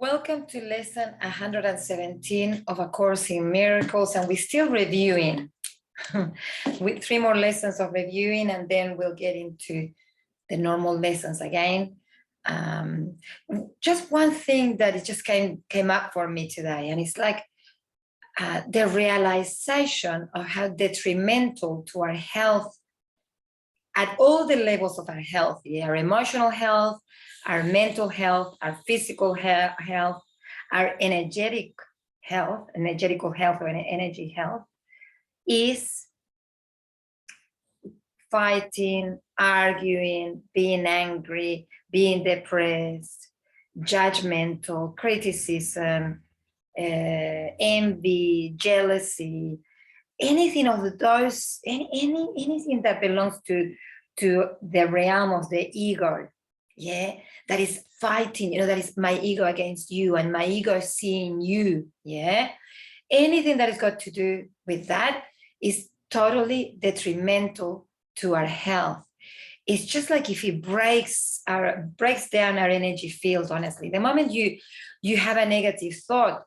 Welcome to lesson 117 of A Course in Miracles, and we're still reviewing with 3 more lessons of reviewing, and then we'll get into the normal lessons again. Just one thing that it just came up for me today, and it's like the realization of how detrimental to our health at all the levels of our health, our emotional health, our mental health, our physical health, our energetic health, or energy health, is fighting, arguing, being angry, being depressed, judgmental, criticism, envy, jealousy, anything of those, anything that belongs to the realm of the ego, that is fighting, that is my ego against you, and my ego is seeing you, anything that has got to do with that is totally detrimental to our health. It's just like if it breaks down our energy field, honestly. The moment you have a negative thought,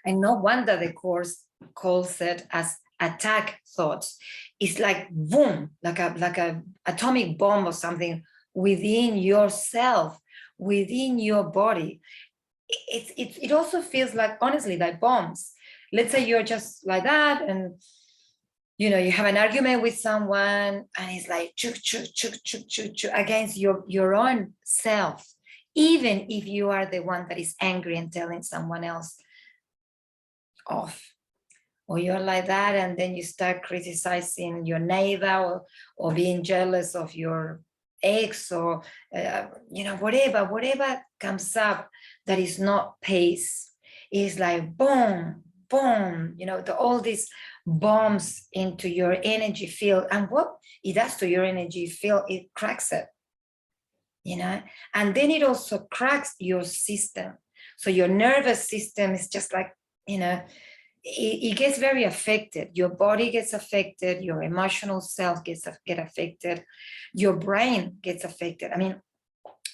and no wonder the Course calls it as attack thoughts. It's like boom, like a atomic bomb or something within yourself, within your body. It also feels like, honestly, like bombs. Let's say you're just like that, and you have an argument with someone, and it's like chuk chuk chuk chuk chuk chuk against your own self, even if you are the one that is angry and telling someone else off. Or you're like that, and then you start criticizing your neighbor, or being jealous of your ex, or whatever comes up that is not peace, is like boom, boom, all these bombs into your energy field. And what it does to your energy field, it cracks it, and then it also cracks your system. So your nervous system is just like, it gets very affected. Your body gets affected, your emotional self get affected, your brain gets affected. I mean,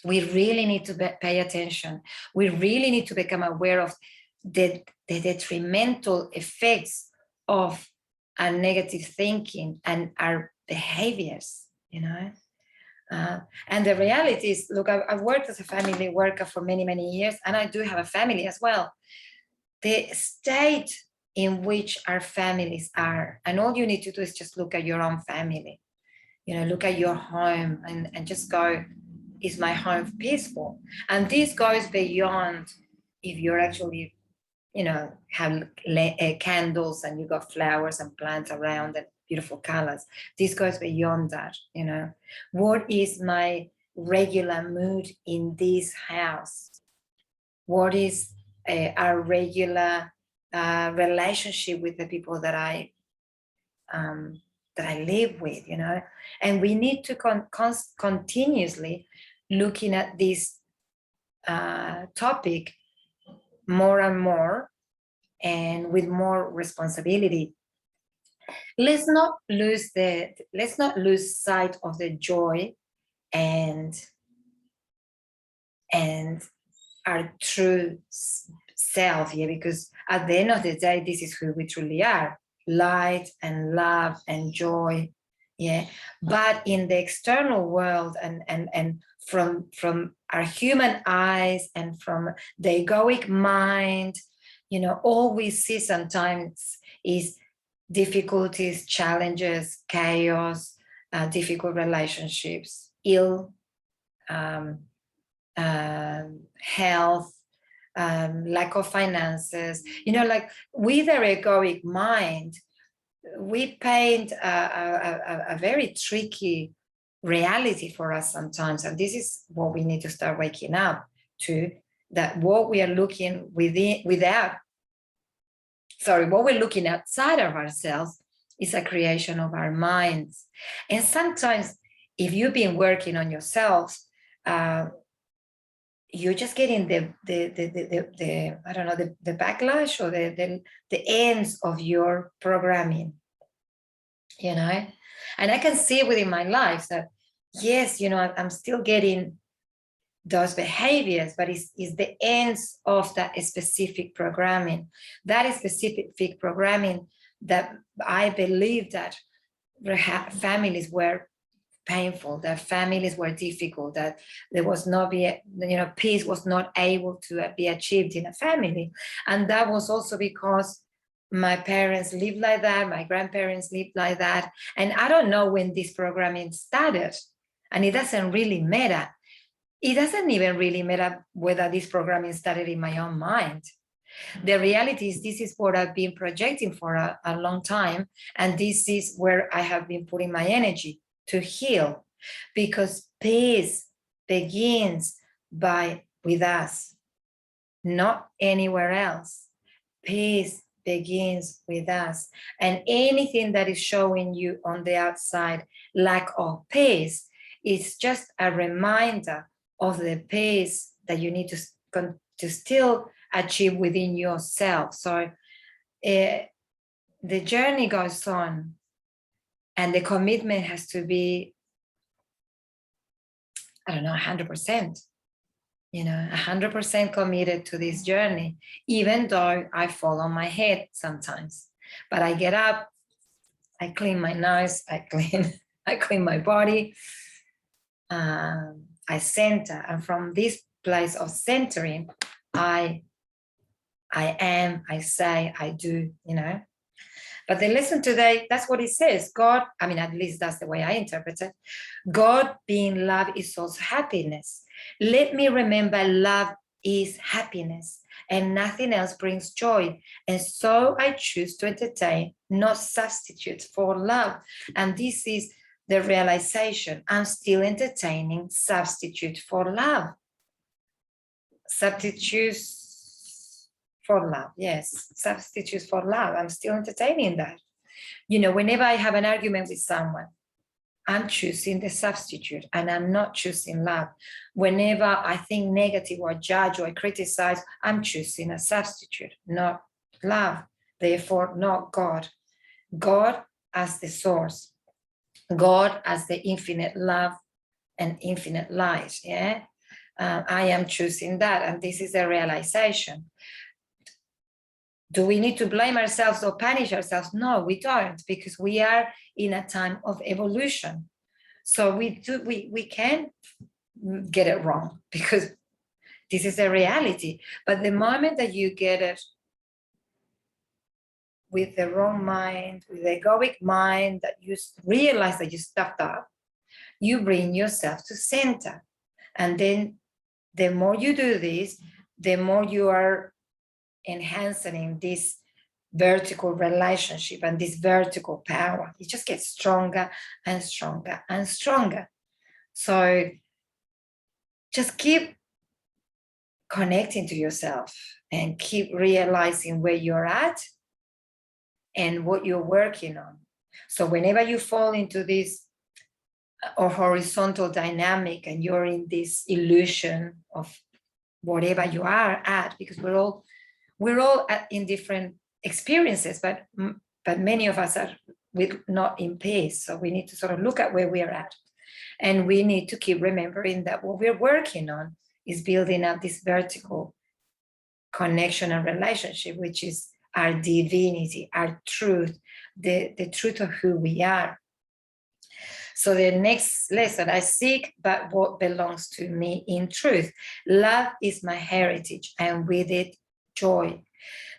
we really need to pay attention. We really need to become aware of the detrimental effects of our negative thinking and our behaviors, and the reality is, look, I've worked as a family worker for many, many years, and I do have a family as well. The state in which our families are, and all you need to do is just look at your own family, look at your home, and just go, is my home peaceful? And this goes beyond if you're actually, have candles and you got flowers and plants around and beautiful colors. This goes beyond that, What is my regular mood in this house? What is our regular relationship with the people that I live with, and we need to continuously looking at this topic more and more, and with more responsibility. Let's not lose sight of the joy and our true self, because at the end of the day, this is who we truly are: light and love and joy, but in the external world, and from our human eyes and from the egoic mind, all we see sometimes is difficulties, challenges, chaos, difficult relationships, ill health, lack of finances, like with our egoic mind, we paint a very tricky reality for us sometimes. And this is what we need to start waking up to, that what we are looking what we're looking outside of ourselves is a creation of our minds. And sometimes if you've been working on yourself, you're just getting the I don't know, the backlash or the ends of your programming, and I can see within my life that yes, I'm still getting those behaviors, but it's the ends of that specific programming. That specific programming that I believe that families were painful, that families were difficult, that there was not peace was not able to be achieved in a family. And that was also because my parents lived like that, my grandparents lived like that. And I don't know when this programming started, and it doesn't really matter. It doesn't even really matter whether this programming started in my own mind. The reality is this is what I've been projecting for a long time. And this is where I have been putting my energy to heal, because peace begins with us, not anywhere else. Peace begins with us. And anything that is showing you on the outside lack of peace is just a reminder of the peace that you need to still achieve within yourself. So the journey goes on, and the commitment has to be, 100%, 100% committed to this journey, even though I fall on my head sometimes. But I get up, I clean my nose, I clean my body, I center, and from this place of centering, I am, I say, I do, But the lesson today, that's what it says. God, at least that's the way I interpret it. God being love is also happiness. Let me remember love is happiness, and nothing else brings joy. And so I choose to entertain, not substitute for love. And this is the realization. I'm still entertaining substitute for love. Substitutes for love, yes, substitutes for love. I'm still entertaining that. Whenever I have an argument with someone, I'm choosing the substitute, and I'm not choosing love. Whenever I think negative or judge or criticize, I'm choosing a substitute, not love. Therefore, not God. God as the source, God as the infinite love and infinite light. Yeah, I am choosing that, and this is the realization. Do we need to blame ourselves or punish ourselves? No, we don't, because we are in a time of evolution. So we can get it wrong, because this is a reality. But the moment that you get it with the wrong mind, with the egoic mind, that you realize that you stuffed up, you bring yourself to center. And then the more you do this, the more you are enhancing this vertical relationship and this vertical power. It just gets stronger and stronger and stronger. So just keep connecting to yourself and keep realizing where you're at and what you're working on. So whenever you fall into this or horizontal dynamic and you're in this illusion of whatever you are at, because we're all in different experiences, but many of us are not in peace. So we need to sort of look at where we're at, and we need to keep remembering that what we're working on is building up this vertical connection and relationship, which is our divinity, our truth, the truth of who we are. So the next lesson, I seek but what belongs to me in truth. Love is my heritage, and with it, joy.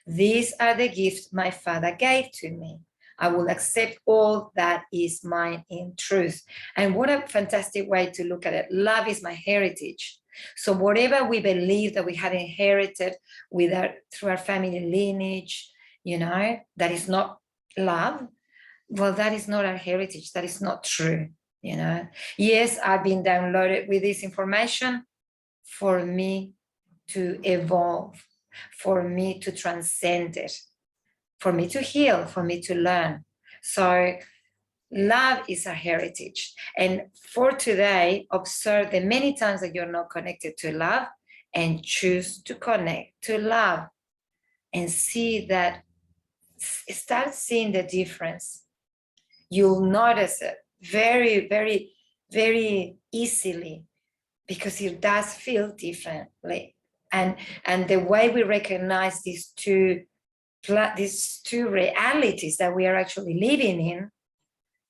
These are the gifts my Father gave to me. I will accept all that is mine in truth. And what a fantastic way to look at it. Love is my heritage. So whatever we believe that we have inherited through our family lineage, that is not love, well, that is not our heritage. That is not true. Yes, I've been downloaded with this information for me to evolve, for me to transcend it, for me to heal, for me to learn. So love is a heritage. And for today, observe the many times that you're not connected to love, and choose to connect to love, and see that, start seeing the difference. You'll notice it very, very, very easily, because it does feel differently. And the way we recognize these two realities that we are actually living in,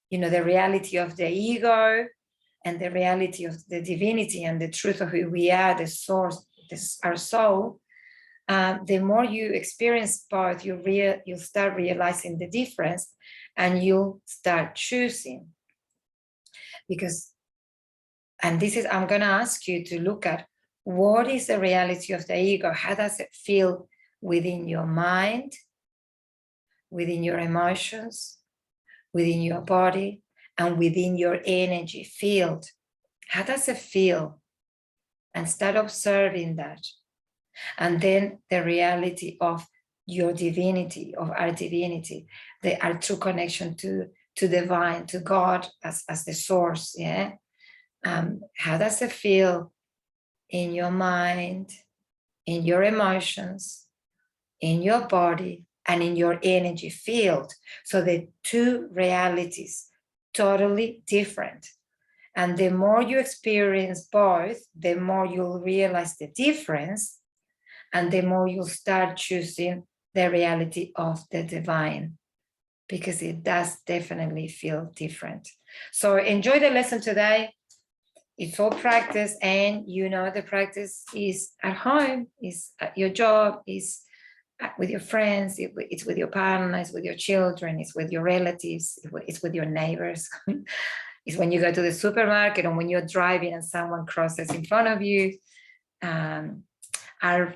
you know, the reality of the ego and the reality of the divinity and the truth of who we are, the source, our soul, the more you experience both, you'll start realizing the difference, and you'll start choosing. Because, and this is, I'm going to ask you to look at what is the reality of the ego. How does it feel within your mind, within your emotions, within your body, and within your energy field? How does it feel? And start observing that. And then the reality of your divinity, of our divinity, our true connection to divine, to God as the source. Yeah. How does it feel in your mind, in your emotions, in your body, and in your energy field? So the two realities, totally different. And the more you experience both, the more you'll realize the difference, and the more you'll start choosing the reality of the divine, because it does definitely feel different. So enjoy the lesson today. It's all practice, and you know the practice is at home, is at your job, is with your friends, it's with your partner, it's with your children, it's with your relatives, it's with your neighbors. It's when you go to the supermarket, or when you're driving and someone crosses in front of you. Our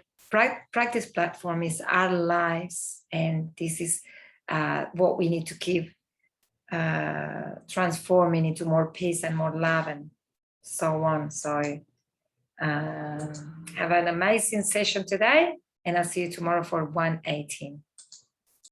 practice platform is our lives, and this is what we need to keep transforming into more peace and more love and so on. So have an amazing session today, and I'll see you tomorrow for 118.